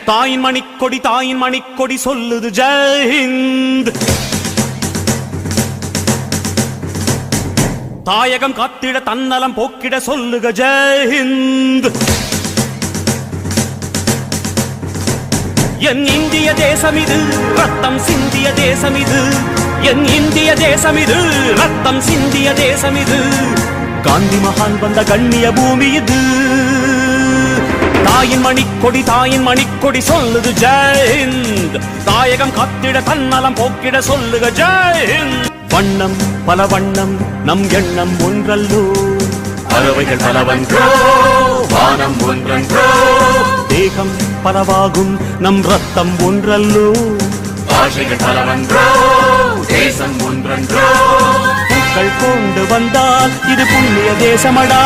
தாயின் மணிக்கொடி சொல்லுது ஜெய் ஹிந்த். தாயகம் காத்திட தன்னலம் போக்கிட சொல்லுக ஜெய் ஹிந்த். என் இந்திய தேசம் இது ரத்தம் சிந்திய தேசம் இது, என் இந்திய தேசம் இது ரத்தம் சிந்திய தேசம் இது, காந்தி மகான் வந்த கண்ணிய பூமி இது. தாயின் மணிக்கொடி சொல்லுது ஜெய் ஹிந்த். தாயகம் காத்திட தன்னலம் போக்கிட சொல்லுக ஜெய் ஹிந்த். வண்ணம் பல வண்ணம் நம் எண்ணம் ஒன்றல்லோ, பறவைகள் பலவன்றோ வானம் ஒன்றன்றோ, தேகம் பலவாகும் நம் ரத்தம் ஒன்றல்லோ, பாஷைகள் பலவன்றோ தேசம் ஒன்றன்றோ, பூக்கள் கொண்டு வந்தால் இது புண்ணிய தேசமடா.